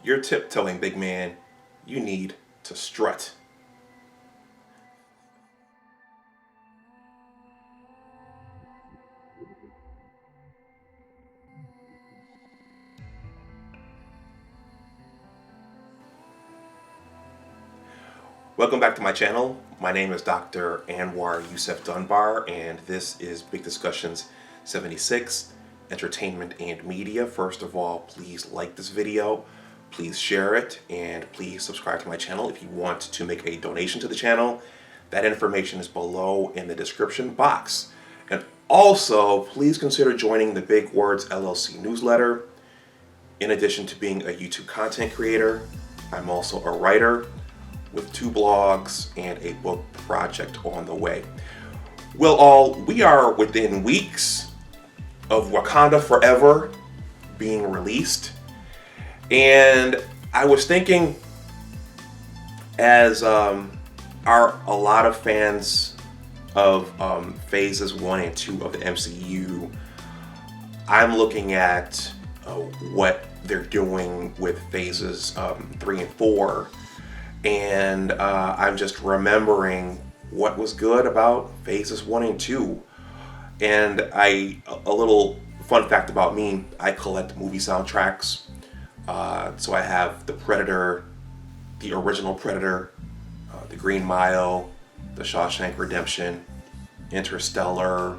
You're tiptoeing, big man. You need to strut. Welcome back to my channel. My name is Dr. Anwar Youssef Dunbar, and this is Big Discussions 76, Entertainment and Media. First of all, please like this video, please share it, and please subscribe to my channel if you want to make a donation to the channel. That information is below in the description box. And also, please consider joining the Big Words LLC Newsletter. In addition to being a YouTube content creator, I'm also a writer with 2 blogs and a book project on the way. Well, we are within weeks of Wakanda Forever being released, and I was thinking, as are a lot of fans of phases 1 and 2 of the MCU, I'm looking at what they're doing with phases 3 and 4. And I'm just remembering what was good about phases 1 and 2. And a little fun fact about me, I collect movie soundtracks. So I have The Predator, the original Predator, The Green Mile, The Shawshank Redemption, Interstellar,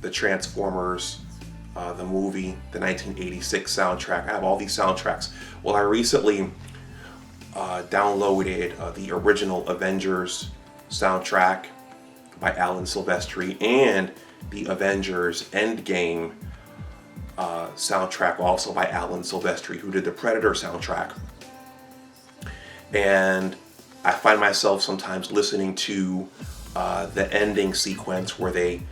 the Transformers, the movie, the 1986 soundtrack. I have all these soundtracks. Well, I recently downloaded the original Avengers soundtrack by Alan Silvestri and the Avengers Endgame soundtrack also by Alan Silvestri, who did the Predator soundtrack. And I find myself sometimes listening to the ending sequence where they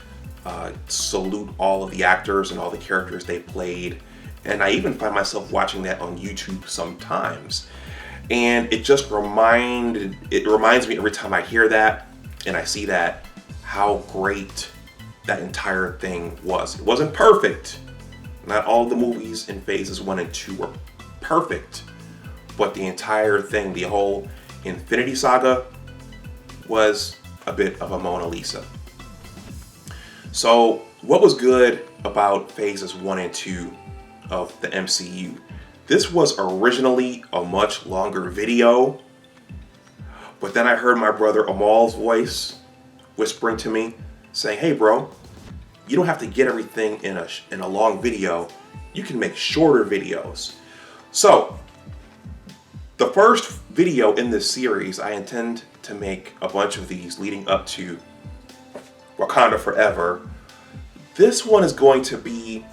salute all of the actors and all the characters they played. And I even find myself watching that on YouTube sometimes. And it just reminds me every time I hear that and I see that, how great that entire thing was. It wasn't perfect. Not all the movies in phases 1 and 2 were perfect, but the entire thing, the whole Infinity Saga, was a bit of a Mona Lisa. So what was good about phases 1 and 2 of the MCU? This was originally a much longer video, but then I heard my brother Amal's voice whispering to me, saying, "Hey bro, you don't have to get everything in a long video. You can make shorter videos." So the first video in this series, I intend to make a bunch of these leading up to Wakanda Forever. This one is going to be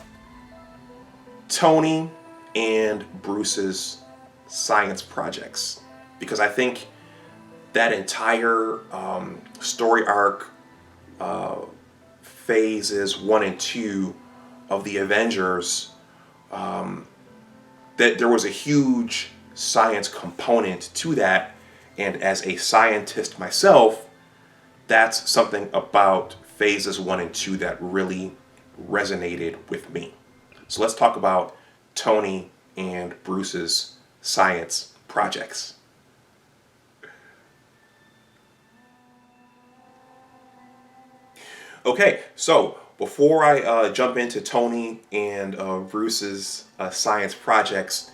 Tony and Bruce's science projects, because I think that entire story arc, phases 1 and 2 of the Avengers, that there was a huge science component to that, and as a scientist myself, that's something about phases 1 and 2 that really resonated with me. So let's talk about Tony and Bruce's science projects. Okay, so before I jump into Tony and Bruce's science projects,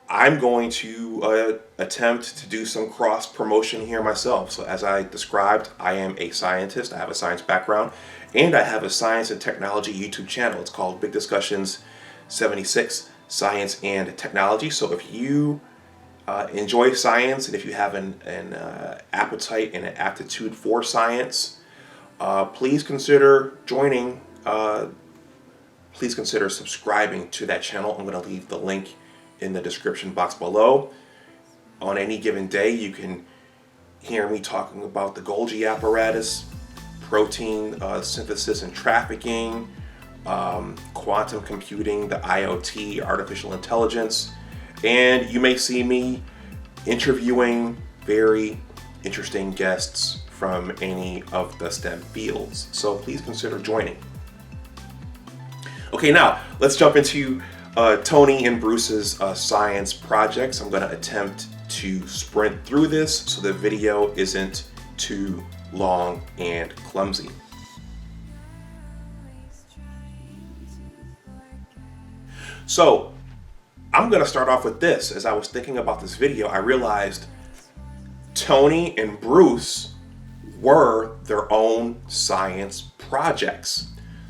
I'm going to attempt to do some cross promotion here myself. So as I described, I am a scientist. I have a science background, and I have a science and technology YouTube channel. It's called Big Discussions 76, Science and Technology. So if you enjoy science, and if you have an appetite and an aptitude for science, please consider joining. Please consider subscribing to that channel. I'm going to leave the link in the description box below. On any given day, you can hear me talking about the Golgi apparatus, protein synthesis and trafficking, quantum computing, the IoT, artificial intelligence, and you may see me interviewing very interesting guests from any of the STEM fields. So please consider joining. Okay, now let's jump into Tony and Bruce's science projects. I'm going to attempt to sprint through this so the video isn't too long and clumsy. So I'm going to start off with this. As I was thinking about this video, I realized Tony and Bruce were their own science projects.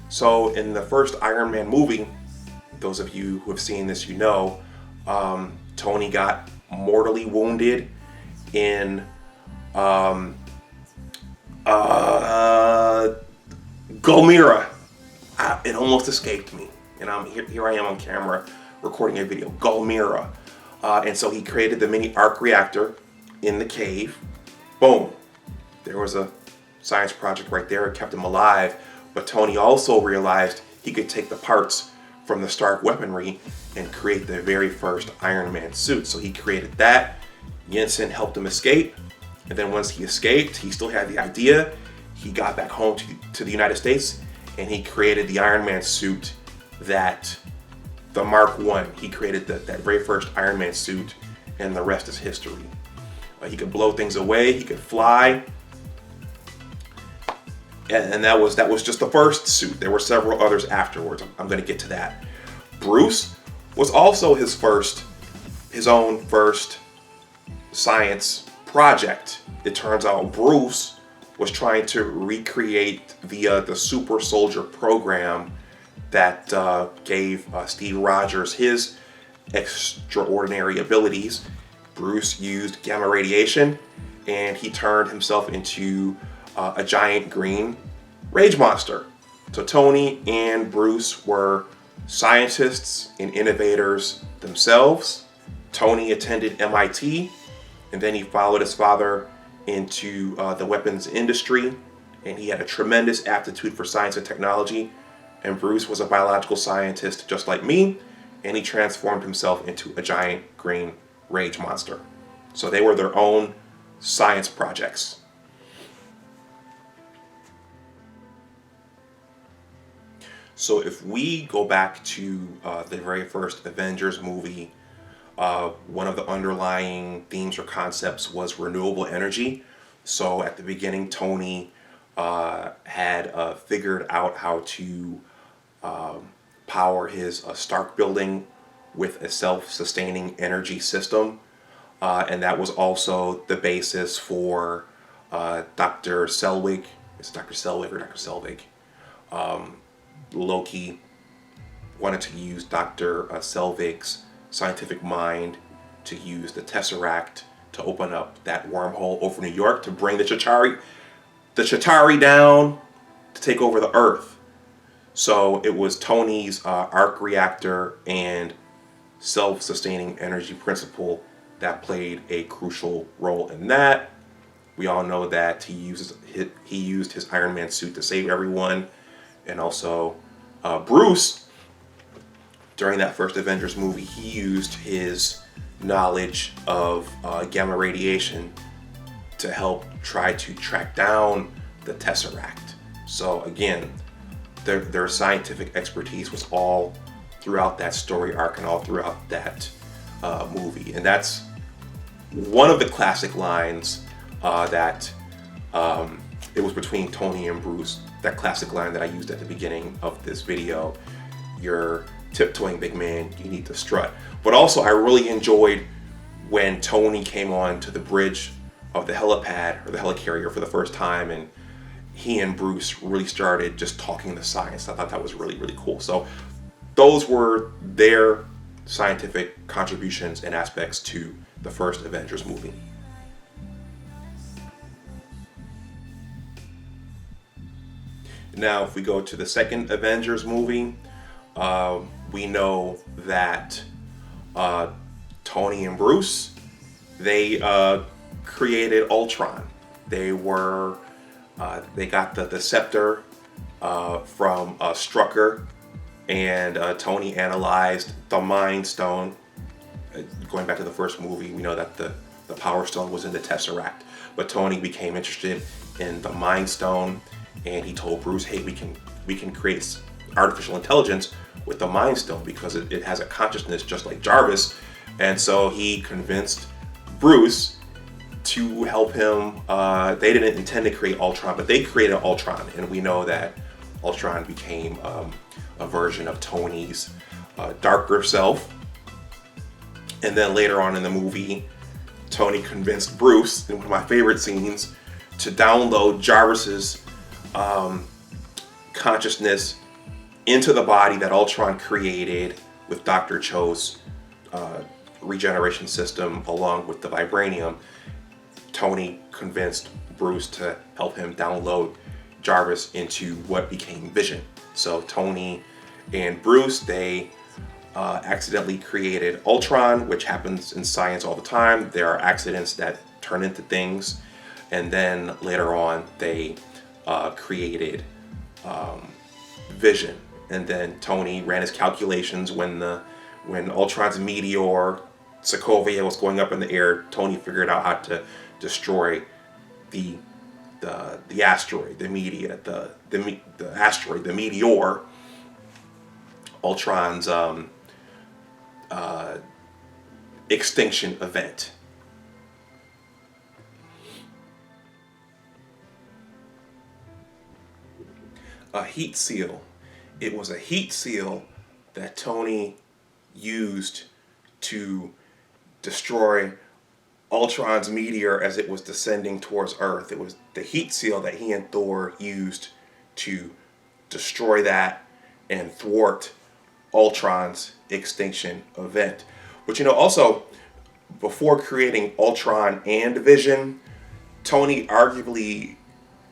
So in the first Iron Man movie, those of you who have seen this, you know, Tony got mortally wounded in Gulmira. It almost escaped me, and here I am on camera recording a video. Gulmira, and so he created the mini arc reactor in the cave. Boom, there was a science project right there. It kept him alive. But Tony also realized he could take the parts from the Stark weaponry and create the very first Iron Man suit. So he created that. Jensen helped him escape. And then once he escaped, he still had the idea. He got back home to the United States and he created the Iron Man suit, the Mark I. He created that very first Iron Man suit, and the rest is history. He could blow things away, he could fly. And that was just the first suit. There were several others afterwards. I'm going to get to that. Bruce was also his own first science project. It turns out Bruce was trying to recreate the super soldier program that gave Steve Rogers his extraordinary abilities. Bruce used gamma radiation, and he turned himself into a giant green rage monster. So Tony and Bruce were scientists and innovators themselves. Tony attended MIT, and then he followed his father into the weapons industry, and he had a tremendous aptitude for science and technology. And Bruce was a biological scientist just like me, and he transformed himself into a giant green rage monster. So they were their own science projects. So if we go back to the very first Avengers movie, one of the underlying themes or concepts was renewable energy. So at the beginning, Tony had figured out how to power his Stark building with a self-sustaining energy system. And that was also the basis for Dr. Selvig. It's Dr. Selvig or Dr. Selvig. Loki wanted to use Dr. Selvig's scientific mind to use the Tesseract to open up that wormhole over New York to bring the Chitauri down to take over the Earth. So it was Tony's arc reactor and self-sustaining energy principle that played a crucial role in that. We all know that he used his Iron Man suit to save everyone. And also Bruce, during that first Avengers movie, he used his knowledge of gamma radiation to help try to track down the Tesseract. So again, their scientific expertise was all throughout that story arc and all throughout that movie. And that's one of the classic lines that it was between Tony and Bruce. That classic line that I used at the beginning of this video: "You're tiptoeing, big man, you need to strut." But also I really enjoyed when Tony came on to the bridge of the helipad or the helicarrier for the first time, and he and Bruce really started just talking the science. I thought that was really, really cool. So those were their scientific contributions and aspects to the first Avengers movie. Now, if we go to the second Avengers movie, we know that Tony and Bruce, they created Ultron. They got the scepter from Strucker, and Tony analyzed the Mind Stone. Going back to the first movie, we know that the Power Stone was in the Tesseract, but Tony became interested in the Mind Stone, and he told Bruce, "Hey, we can create artificial intelligence with the Mind Stone, because it has a consciousness just like Jarvis. And so he convinced Bruce to help him. They didn't intend to create Ultron, but they created Ultron, and we know that Ultron became a version of Tony's darker self. And then later on in the movie, Tony convinced Bruce, in one of my favorite scenes, to download Jarvis's consciousness into the body that Ultron created with Dr. Cho's regeneration system, along with the vibranium. Tony convinced Bruce to help him download Jarvis into what became Vision. So Tony and Bruce, they accidentally created Ultron, which happens in science all the time. There are accidents that turn into things. And then later on, they created Vision. And then Tony ran his calculations when Ultron's meteor, Sokovia, was going up in the air. Tony figured out how to destroy the asteroid, the meteor, Ultron's extinction event. A heat seal. It was a heat seal that Tony used to destroy Ultron's meteor as it was descending towards Earth. It was the heat seal that he and Thor used to destroy that and thwart Ultron's extinction event. But also, before creating Ultron and Vision, Tony arguably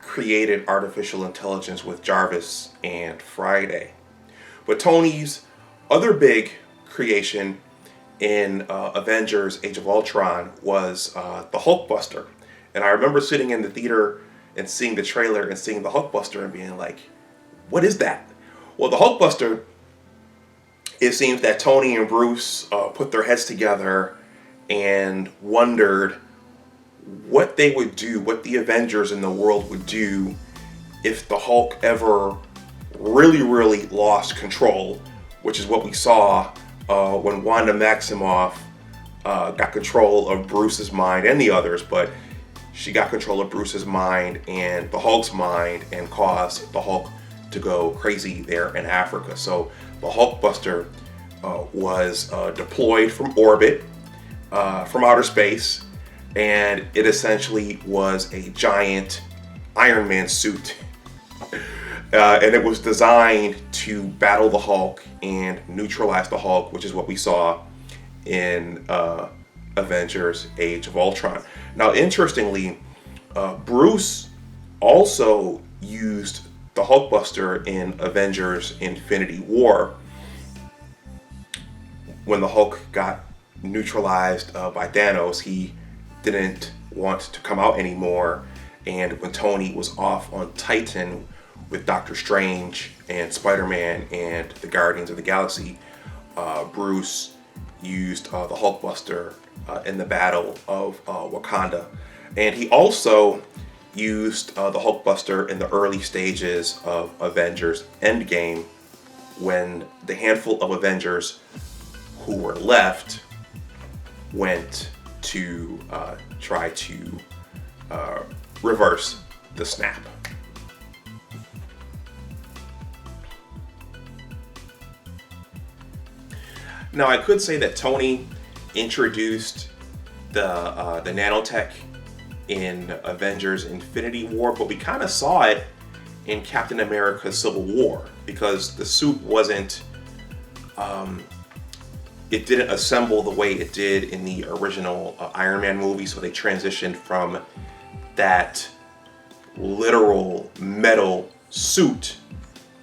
created artificial intelligence with Jarvis and Friday. But Tony's other big creation in Avengers Age of Ultron was the Hulkbuster. And I remember sitting in the theater and seeing the trailer and seeing the Hulkbuster and being like, what is that? Well, the Hulkbuster, it seems that Tony and Bruce put their heads together and wondered what they would do, what the Avengers in the world would do if the Hulk ever really, really lost control, which is what we saw when Wanda Maximoff got control of Bruce's mind and the others, but she got control of Bruce's mind and the Hulk's mind and caused the Hulk to go crazy there in Africa. So the Hulkbuster was deployed from orbit, from outer space, and it essentially was a giant Iron Man suit. And it was designed to battle the Hulk and neutralize the Hulk, which is what we saw in Avengers Age of Ultron. Now, interestingly, Bruce also used the Hulkbuster in Avengers Infinity War. When the Hulk got neutralized by Thanos, he didn't want to come out anymore. And when Tony was off on Titan with Doctor Strange and Spider-Man and the Guardians of the Galaxy, Bruce used the Hulkbuster in the Battle of Wakanda. And he also used the Hulkbuster in the early stages of Avengers Endgame, when the handful of Avengers who were left went to try to reverse the snap. Now, I could say that Tony introduced the nanotech in Avengers Infinity War, but we kind of saw it in Captain America Civil War, because the suit wasn't, it didn't assemble the way it did in the original Iron Man movie, so they transitioned from that literal metal suit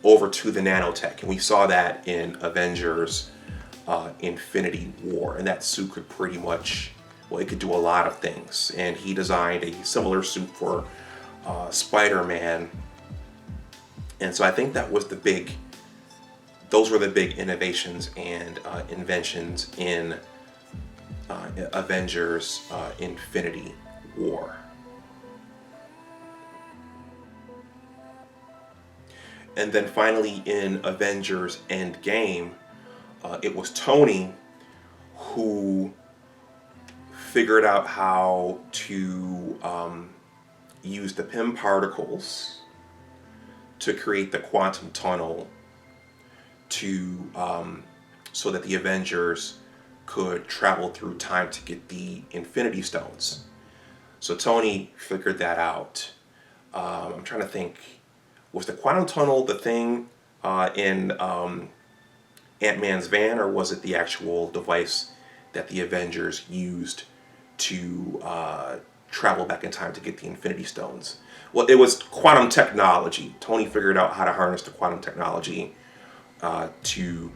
over to the nanotech, and we saw that in Avengers Infinity War, and that suit could pretty much, well, it could do a lot of things, and he designed a similar suit for Spider-Man, and so I think that was those were the big innovations and inventions in Avengers Infinity War. And then finally in Avengers Endgame, it was Tony who figured out how to use the Pym particles to create the quantum tunnel to so that the Avengers could travel through time to get the Infinity Stones. So Tony figured that out. I'm trying to think, was the quantum tunnel the thing in Ant-Man's van, or was it the actual device that the Avengers used to travel back in time to get the Infinity Stones? Well, it was quantum technology. Tony figured out how to harness the quantum technology to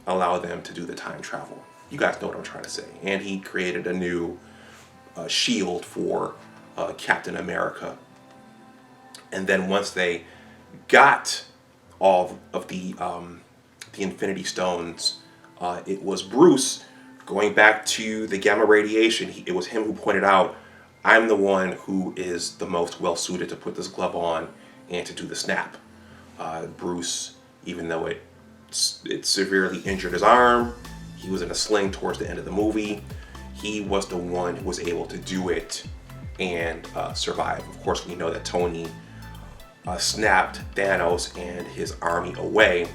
allow them to do the time travel. You guys know what I'm trying to say. And he created a new shield for Captain America. And then once they got all of the Infinity Stones, it was Bruce going back to the gamma radiation. It was him who pointed out, I'm the one who is the most well suited to put this glove on and to do the snap. Bruce, even though it severely injured his arm, he was in a sling towards the end of the movie, he was the one who was able to do it and survive. Of course, we know that Tony snapped Thanos and his army away,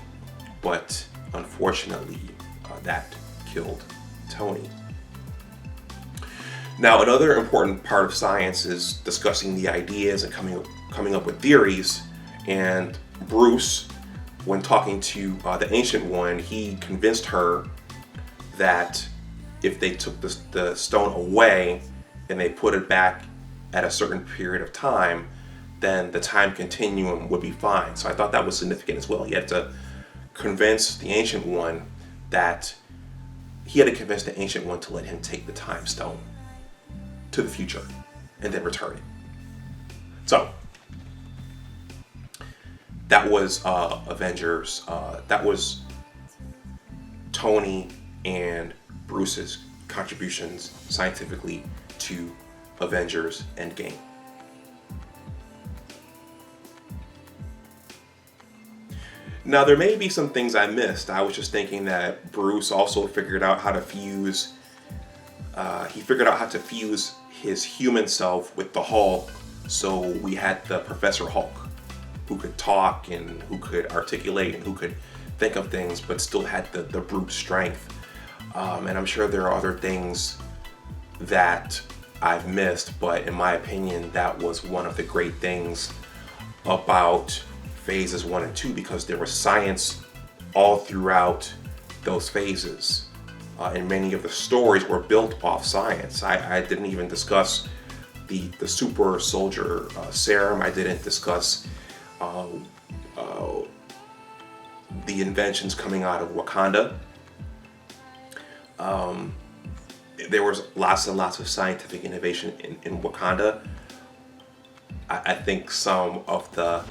but unfortunately that killed Tony. Now, another important part of science is discussing the ideas and coming up with theories. And Bruce, when talking to the Ancient One, he convinced her that if they took the stone away and they put it back at a certain period of time, then the time continuum would be fine. So I thought that was significant as well. He had to convince the Ancient One to let him take the time stone to the future and then return it. So that was Avengers. That was Tony and Bruce's contributions scientifically to Avengers Endgame. Now, there may be some things I missed. I was just thinking that Bruce also figured out how to fuse. He figured out how to fuse his human self with the Hulk, so we had the Professor Hulk, who could talk and who could articulate and who could think of things, but still had the brute strength. And I'm sure there are other things that I've missed, but in my opinion, that was one of the great things about phases 1 and 2, because there was science all throughout those phases. And many of the stories were built off science. I didn't even discuss the super soldier serum. I didn't discuss the inventions coming out of Wakanda. There was lots and lots of scientific innovation in Wakanda. I think some of the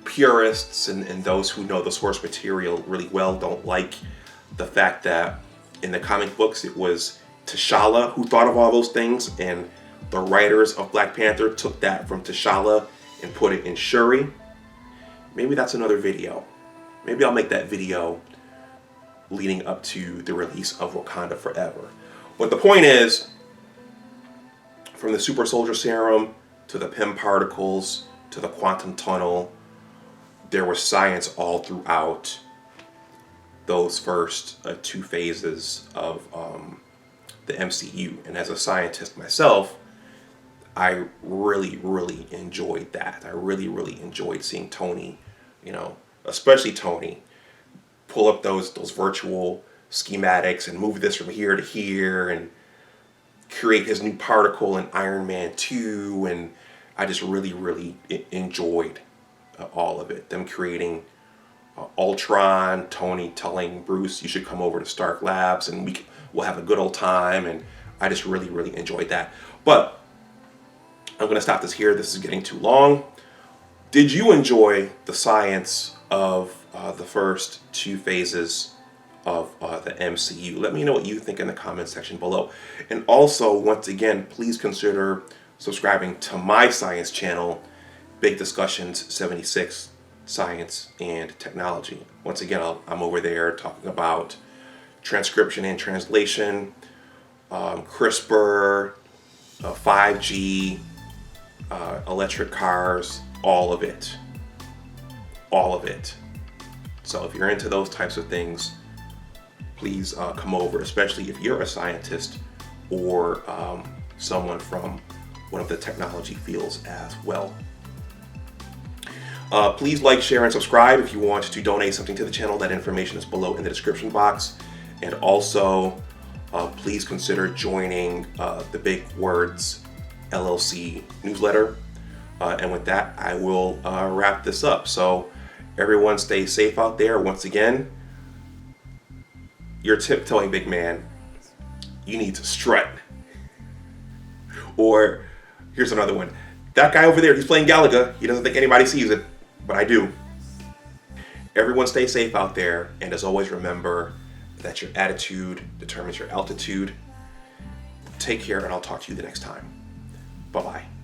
purists and those who know the source material really well don't like the fact that in the comic books it was T'Challa who thought of all those things, and the writers of Black Panther took that from T'Challa and put it in Shuri. Maybe that's another video. Maybe I'll make that video leading up to the release of Wakanda Forever. But the point is, from the super soldier serum to the Pym particles to the quantum tunnel, there was science all throughout those first 2 phases of the MCU. And as a scientist myself, I really, really enjoyed that. I really, really enjoyed seeing Tony, especially Tony, pull up those virtual schematics and move this from here to here and create his new particle in Iron Man 2. And I just really, really enjoyed all of it. Them creating Ultron, Tony telling Bruce, you should come over to Stark Labs and we'll have a good old time. And I just really, really enjoyed that. But I'm going to stop this here. This is getting too long. Did you enjoy the science of the first 2 phases of the MCU? Let me know what you think in the comment section below. And also, once again, please consider subscribing to my science channel, Big Discussions 76, Science and Technology. Once again, I'm over there talking about transcription and translation, CRISPR, 5G, electric cars, all of it. All of it. So if you're into those types of things, please come over, especially if you're a scientist or someone from one of the technology fields as well. Please like, share, and subscribe. If you want to donate something to the channel, that information is below in the description box. And also, please consider joining the Big Words LLC Newsletter. And with that, I will wrap this up. So everyone stay safe out there. Once again, you're tiptoeing, big man. You need to strut. Or here's another one. That guy over there, he's playing Galaga. He doesn't think anybody sees it, but I do. Everyone stay safe out there. And as always, remember that your attitude determines your altitude. Take care, and I'll talk to you the next time. Bye-bye.